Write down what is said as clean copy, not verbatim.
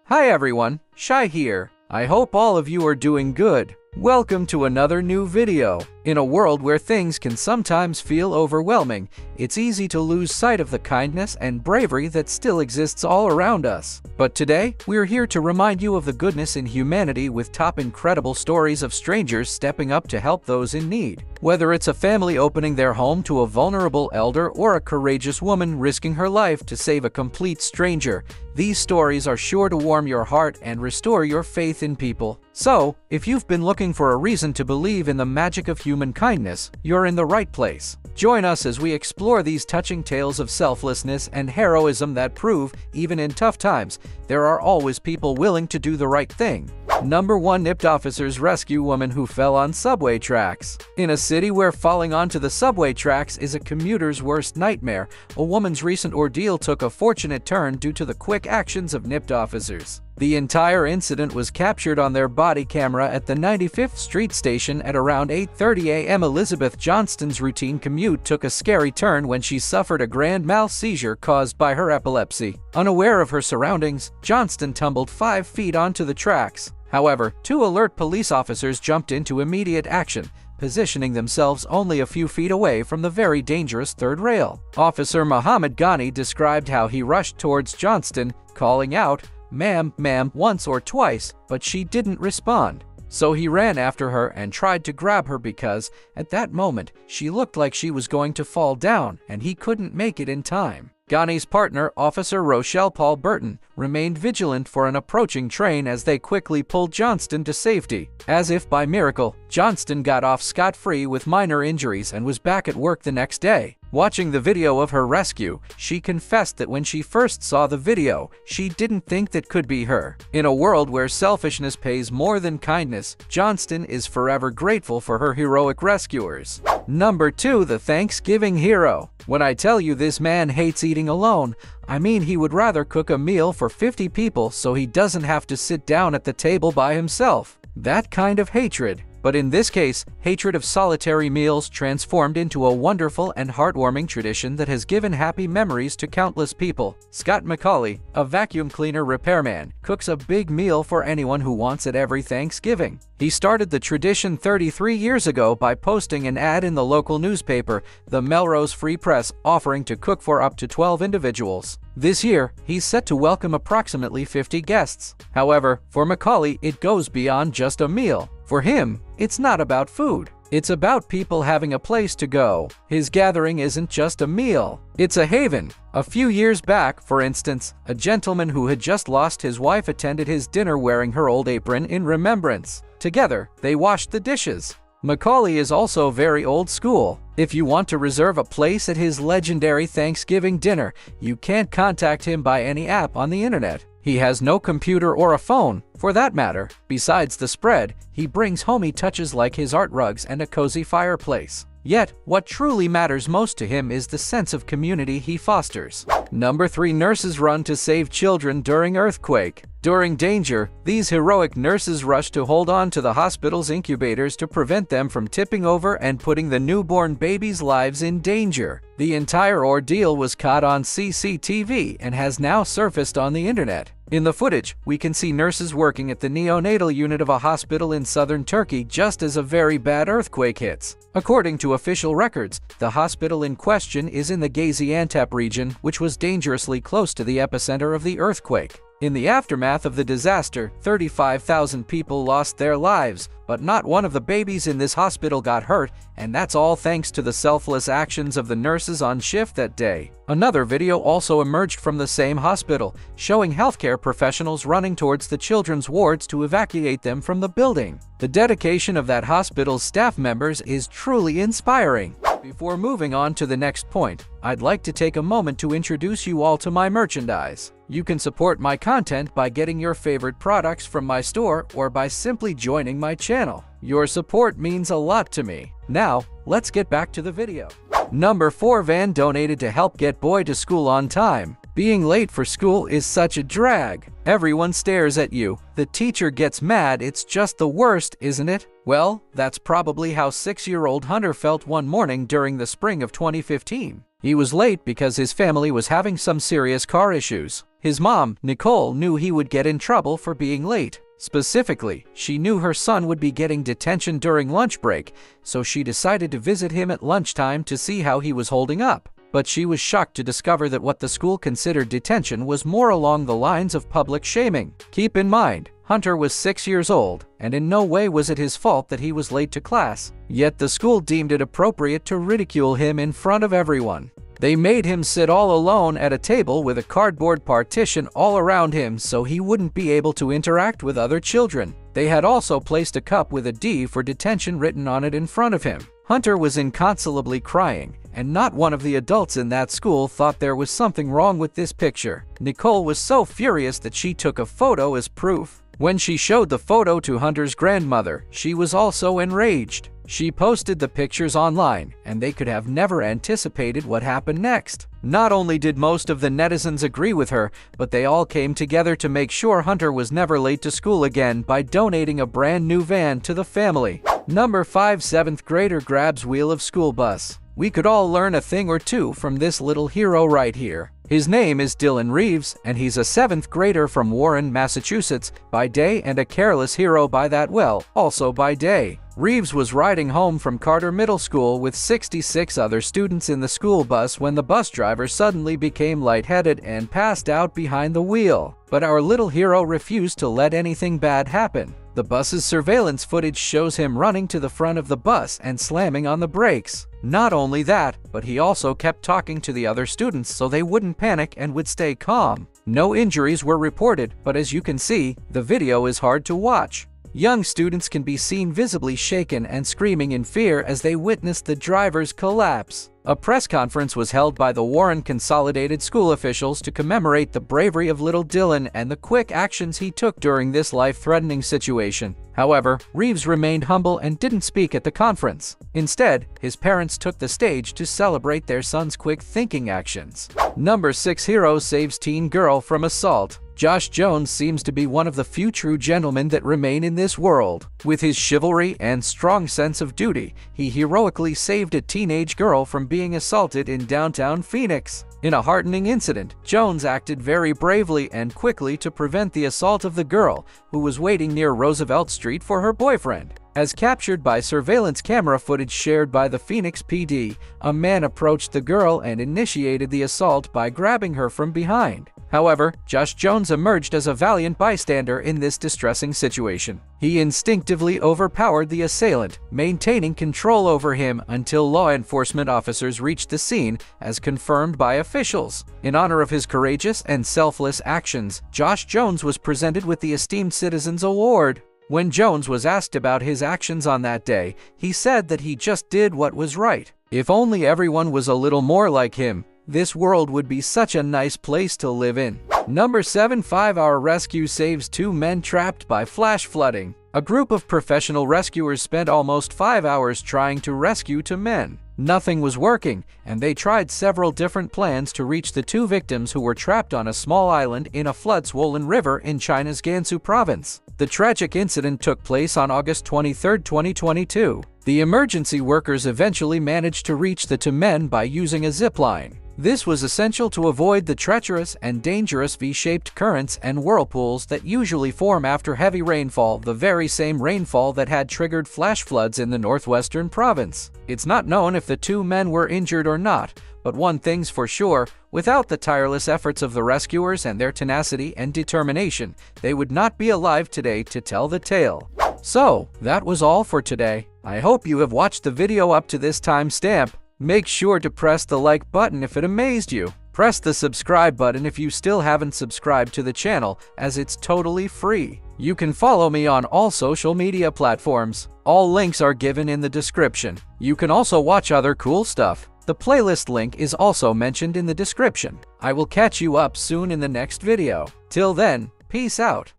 Hi everyone, Shai here. I hope all of you are doing good. Welcome to another new video. In a world where things can sometimes feel overwhelming, it's easy to lose sight of the kindness and bravery that still exists all around us. But today, we're here to remind you of the goodness in humanity with top incredible stories of strangers stepping up to help those in need. Whether it's a family opening their home to a vulnerable elder or a courageous woman risking her life to save a complete stranger, these stories are sure to warm your heart and restore your faith in people. So, if you've been looking for a reason to believe in the magic of human kindness, you're in the right place. Join us as we explore these touching tales of selflessness and heroism that prove, even in tough times, there are always people willing to do the right thing. Number 1. NYPD officers rescue woman who fell on subway tracks. In a city where falling onto the subway tracks is a commuter's worst nightmare, a woman's recent ordeal took a fortunate turn due to the quick actions of NYPD officers. The entire incident was captured on their body camera at the 95th Street station at around 8:30 a.m. Elizabeth Johnston's routine commute took a scary turn when she suffered a grand mal seizure caused by her epilepsy. Unaware of her surroundings, Johnston tumbled 5 feet onto the tracks. However, 2 alert police officers jumped into immediate action, positioning themselves only a few feet away from the very dangerous third rail. Officer Muhammad Ghani described how he rushed towards Johnston, calling out, "Ma'am, ma'am," once or twice, but she didn't respond. So he ran after her and tried to grab her because, at that moment, she looked like she was going to fall down and he couldn't make it in time. Ghani's partner, Officer Rochelle Paul Burton, remained vigilant for an approaching train as they quickly pulled Johnston to safety. As if by miracle, Johnston got off scot-free with minor injuries and was back at work the next day. Watching the video of her rescue, she confessed that when she first saw the video, she didn't think that could be her. In a world where selfishness pays more than kindness, Johnston is forever grateful for her heroic rescuers. Number 2. The Thanksgiving Hero. When I tell you this man hates eating alone, I mean he would rather cook a meal for 50 people so he doesn't have to sit down at the table by himself. That kind of hatred. But in this case, hatred of solitary meals transformed into a wonderful and heartwarming tradition that has given happy memories to countless people. Scott McCauley, a vacuum cleaner repairman, cooks a big meal for anyone who wants it every Thanksgiving. He started the tradition 33 years ago by posting an ad in the local newspaper, the Melrose Free Press, offering to cook for up to 12 individuals. This year, he's set to welcome approximately 50 guests. However, for McCauley, it goes beyond just a meal. For him, it's not about food. It's about people having a place to go. His gathering isn't just a meal, it's a haven. A few years back, for instance, a gentleman who had just lost his wife attended his dinner wearing her old apron in remembrance. Together, they washed the dishes. McCauley is also very old school. If you want to reserve a place at his legendary Thanksgiving dinner, you can't contact him by any app on the internet. He has no computer or a phone, for that matter. Besides the spread, he brings homey touches like his art rugs and a cozy fireplace. Yet, what truly matters most to him is the sense of community he fosters. Number 3. Nurses run to save children during earthquake. During danger, these heroic nurses rush to hold on to the hospital's incubators to prevent them from tipping over and putting the newborn babies' lives in danger. The entire ordeal was caught on CCTV and has now surfaced on the internet. In the footage, we can see nurses working at the neonatal unit of a hospital in southern Turkey just as a very bad earthquake hits. According to official records, the hospital in question is in the Gaziantep region, which was dangerously close to the epicenter of the earthquake. In the aftermath of the disaster, 35,000 people lost their lives, but not one of the babies in this hospital got hurt, and that's all thanks to the selfless actions of the nurses on shift that day. Another video also emerged from the same hospital, showing healthcare professionals running towards the children's wards to evacuate them from the building. The dedication of that hospital's staff members is truly inspiring. Before moving on to the next point, I'd like to take a moment to introduce you all to my merchandise. You can support my content by getting your favorite products from my store or by simply joining my channel. Your support means a lot to me. Now, let's get back to the video. Number 4. Van donated to help get boy to school on time. Being late for school is such a drag. Everyone stares at you. The teacher gets mad. It's just the worst, isn't it? Well, that's probably how 6-year-old Hunter felt one morning during the spring of 2015. He was late because his family was having some serious car issues. His mom, Nicole, knew he would get in trouble for being late. Specifically, she knew her son would be getting detention during lunch break, so she decided to visit him at lunchtime to see how he was holding up. But she was shocked to discover that what the school considered detention was more along the lines of public shaming. Keep in mind, Hunter was 6 years old, and in no way was it his fault that he was late to class. Yet the school deemed it appropriate to ridicule him in front of everyone. They made him sit all alone at a table with a cardboard partition all around him so he wouldn't be able to interact with other children. They had also placed a cup with a D for detention written on it in front of him. Hunter was inconsolably crying, and not one of the adults in that school thought there was something wrong with this picture. Nicole was so furious that she took a photo as proof. When she showed the photo to Hunter's grandmother, she was also enraged. She posted the pictures online, and they could have never anticipated what happened next. Not only did most of the netizens agree with her, but they all came together to make sure Hunter was never late to school again by donating a brand new van to the family. Number 5. 7th grader grabs wheel of school bus. We could all learn a thing or two from this little hero right here. His name is Dylan Reeves, and he's a 7th grader from Warren, Massachusetts, by day, and a careless hero by that, well, also by day. Reeves was riding home from Carter Middle School with 66 other students in the school bus when the bus driver suddenly became lightheaded and passed out behind the wheel. But our little hero refused to let anything bad happen. The bus's surveillance footage shows him running to the front of the bus and slamming on the brakes. Not only that, but he also kept talking to the other students so they wouldn't panic and would stay calm. No injuries were reported, but as you can see, the video is hard to watch. Young students can be seen visibly shaken and screaming in fear as they witness the driver's collapse. A press conference was held by the Warren Consolidated School officials to commemorate the bravery of little Dylan and the quick actions he took during this life-threatening situation. However, Reeves remained humble and didn't speak at the conference. Instead, his parents took the stage to celebrate their son's quick thinking actions. Number 6. Hero saves teen girl from assault. Josh Jones seems to be one of the few true gentlemen that remain in this world. With his chivalry and strong sense of duty, he heroically saved a teenage girl from being assaulted in downtown Phoenix. In a heartening incident, Jones acted very bravely and quickly to prevent the assault of the girl, who was waiting near Roosevelt Street for her boyfriend. As captured by surveillance camera footage shared by the Phoenix PD, a man approached the girl and initiated the assault by grabbing her from behind. However, Josh Jones emerged as a valiant bystander in this distressing situation. He instinctively overpowered the assailant, maintaining control over him until law enforcement officers reached the scene, as confirmed by officials. In honor of his courageous and selfless actions, Josh Jones was presented with the Esteemed Citizens Award. When Jones was asked about his actions on that day, he said that he just did what was right. If only everyone was a little more like him, this world would be such a nice place to live in. Number 7. 5-hour rescue saves 2 men trapped by flash flooding. A group of professional rescuers spent almost 5 hours trying to rescue 2 men. Nothing was working, and they tried several different plans to reach the 2 victims who were trapped on a small island in a flood-swollen river in China's Gansu province. The tragic incident took place on August 23, 2022. The emergency workers eventually managed to reach the 2 men by using a zip line. This was essential to avoid the treacherous and dangerous V-shaped currents and whirlpools that usually form after heavy rainfall, the very same rainfall that had triggered flash floods in the northwestern province. It's not known if the 2 men were injured or not, but one thing's for sure, without the tireless efforts of the rescuers and their tenacity and determination, they would not be alive today to tell the tale. So, that was all for today. I hope you have watched the video up to this timestamp. Make sure to press the like button if it amazed you. Press the subscribe button if you still haven't subscribed to the channel, as it's totally free. You can follow me on all social media platforms. All links are given in the description. You can also watch other cool stuff. The playlist link is also mentioned in the description. I will catch you up soon in the next video. Till then, peace out.